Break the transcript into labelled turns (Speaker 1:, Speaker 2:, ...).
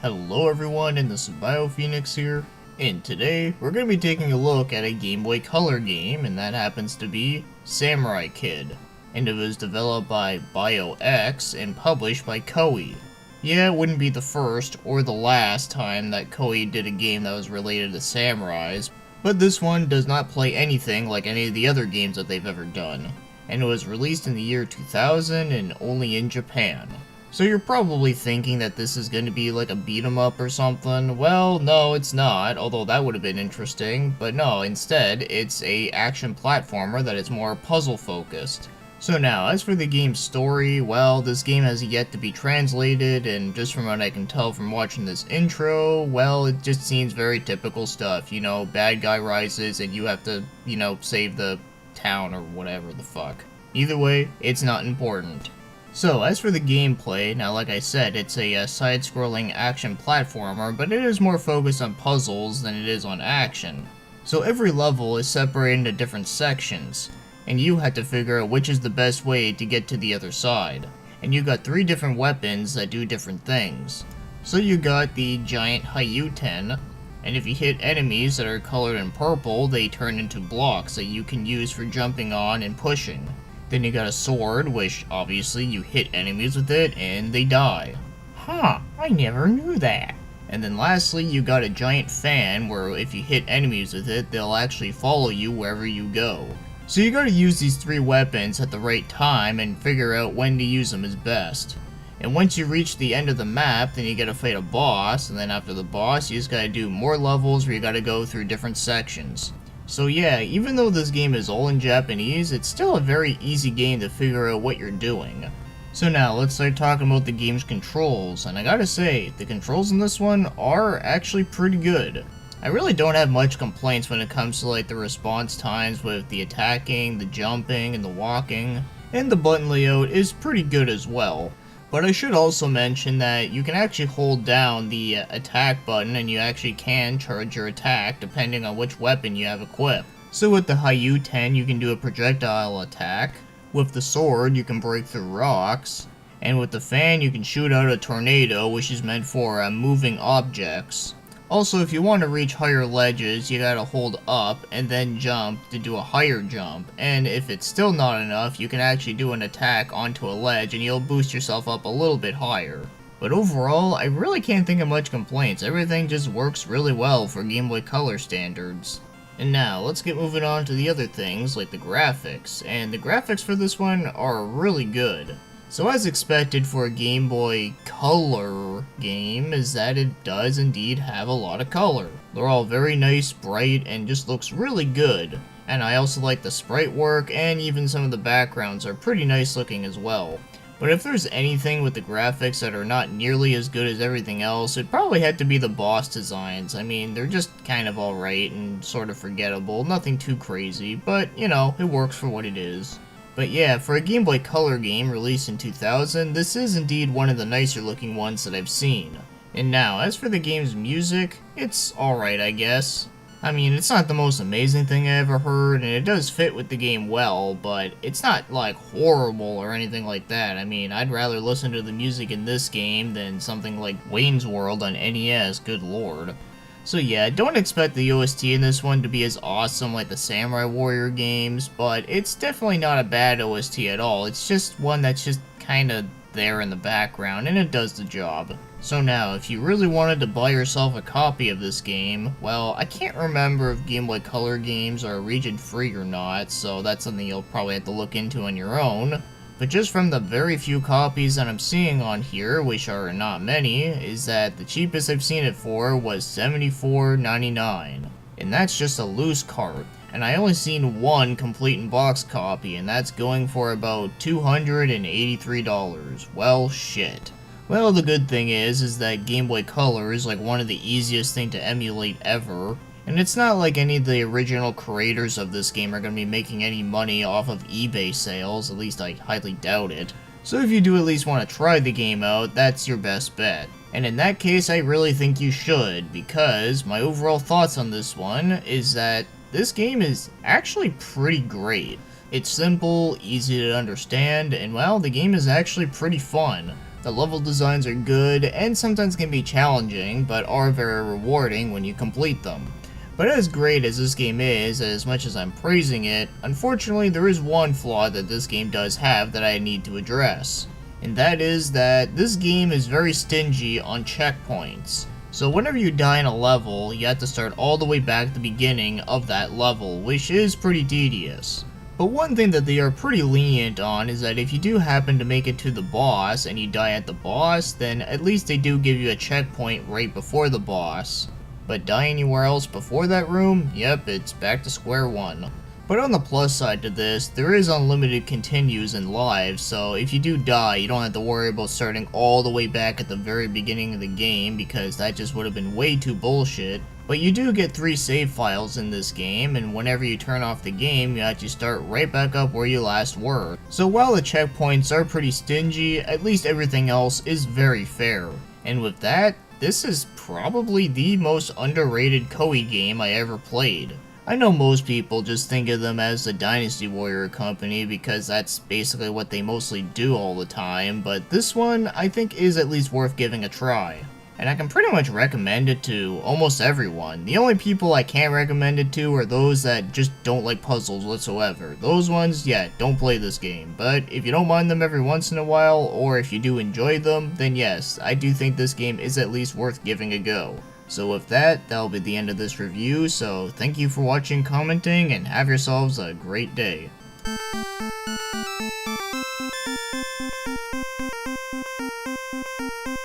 Speaker 1: Hello everyone, and this is BioPhoenix here, and today we're going to be taking a look at a Game Boy Color game, and that happens to be Samurai Kid, and it was developed by BioX and published by Koei. Yeah, it wouldn't be the first or the last time that Koei did a game that was related to samurais, but this one does not play anything like any of the other games that they've ever done, and it was released in the year 2000 and only in Japan. So you're probably thinking that this is going to be like a beat 'em up or something. Well, no, it's not, although that would have been interesting. But no, instead, it's a action platformer that is more puzzle focused. So now, as for the game's story, well, this game has yet to be translated, and just from what I can tell from watching this intro, well, it just seems very typical stuff. You know, bad guy rises and you have to, save the town or whatever the fuck. Either way, it's not important. So, as for the gameplay, now like I said, it's a side-scrolling action platformer, but it is more focused on puzzles than it is on action. So every level is separated into different sections, and you have to figure out which is the best way to get to the other side. And you got 3 different weapons that do different things. So you got the giant Hayuten, and if you hit enemies that are colored in purple, they turn into blocks that you can use for jumping on and pushing. Then you got a sword, which obviously you hit enemies with it and they die. Huh, I never knew that. And then lastly, you got a giant fan where if you hit enemies with it, they'll actually follow you wherever you go. So you gotta use these 3 weapons at the right time and figure out when to use them is best. And once you reach the end of the map, then you gotta fight a boss, and then after the boss, you just gotta do more levels where you gotta go through different sections. So yeah, even though this game is all in Japanese, it's still a very easy game to figure out what you're doing. So now, let's start talking about the game's controls, and I gotta say, the controls in this one are actually pretty good. I really don't have much complaints when it comes to like the response times with the attacking, the jumping, and the walking, and the button layout is pretty good as well. But I should also mention that you can actually hold down the attack button and you actually can charge your attack depending on which weapon you have equipped. So with the Hayuten you can do a projectile attack, with the sword you can break through rocks, and with the fan you can shoot out a tornado, which is meant for moving objects. Also, if you want to reach higher ledges, you gotta hold up and then jump to do a higher jump, and if it's still not enough, you can actually do an attack onto a ledge and you'll boost yourself up a little bit higher. But overall, I really can't think of much complaints. Everything just works really well for Game Boy Color standards. And now, let's get moving on to the other things, like the graphics, and the graphics for this one are really good. So as expected for a Game Boy Color game is that it does indeed have a lot of color. They're all very nice, bright, and just looks really good. And I also like the sprite work, and even some of the backgrounds are pretty nice looking as well. But if there's anything with the graphics that are not nearly as good as everything else, it probably had to be the boss designs. I mean, they're just kind of alright and sort of forgettable, nothing too crazy, but you know, it works for what it is. But yeah, for a Game Boy Color game released in 2000, this is indeed one of the nicer looking ones that I've seen. And now, as for the game's music, it's alright I guess. I mean, it's not the most amazing thing I ever heard, and it does fit with the game well, but it's not like horrible or anything like that. I mean, I'd rather listen to the music in this game than something like Wayne's World on NES, good lord. So yeah, don't expect the OST in this one to be as awesome like the Samurai Warrior games, but it's definitely not a bad OST at all. It's just one that's just kinda there in the background, and it does the job. So now, if you really wanted to buy yourself a copy of this game, well, I can't remember if Game Boy Color games are region free or not, so that's something you'll probably have to look into on your own. But just from the very few copies that I'm seeing on here, which are not many, is that the cheapest I've seen it for was $74.99. And that's just a loose cart. And I only seen one complete in-box copy, and that's going for about $283. Well, shit. Well, the good thing is that Game Boy Color is like one of the easiest thing to emulate ever. And it's not like any of the original creators of this game are going to be making any money off of eBay sales, at least I highly doubt it. So if you do at least want to try the game out, that's your best bet. And in that case, I really think you should, because my overall thoughts on this one is that this game is actually pretty great. It's simple, easy to understand, and well, the game is actually pretty fun. The level designs are good and sometimes can be challenging, but are very rewarding when you complete them. But as great as this game is, as much as I'm praising it, unfortunately there is one flaw that this game does have that I need to address. And that is that this game is very stingy on checkpoints. So whenever you die in a level, you have to start all the way back at the beginning of that level, which is pretty tedious. But one thing that they are pretty lenient on is that if you do happen to make it to the boss and you die at the boss, then at least they do give you a checkpoint right before the boss. But die anywhere else before that room, yep, it's back to square one. But on the plus side to this, there is unlimited continues and lives, so if you do die, you don't have to worry about starting all the way back at the very beginning of the game, because that just would have been way too bullshit. But you do get 3 save files in this game, and whenever you turn off the game, you actually start right back up where you last were. So while the checkpoints are pretty stingy, at least everything else is very fair. And with that, this is probably the most underrated koei game I ever played. I know most people just think of them as the Dynasty Warrior company because that's basically what they mostly do all the time, but this one I think is at least worth giving a try. And I can pretty much recommend it to almost everyone. The only people I can't recommend it to are those that just don't like puzzles whatsoever. Those ones, yeah, don't play this game. But if you don't mind them every once in a while, or if you do enjoy them, then yes, I do think this game is at least worth giving a go. So with that, that'll be the end of this review, so thank you for watching, commenting, and have yourselves a great day.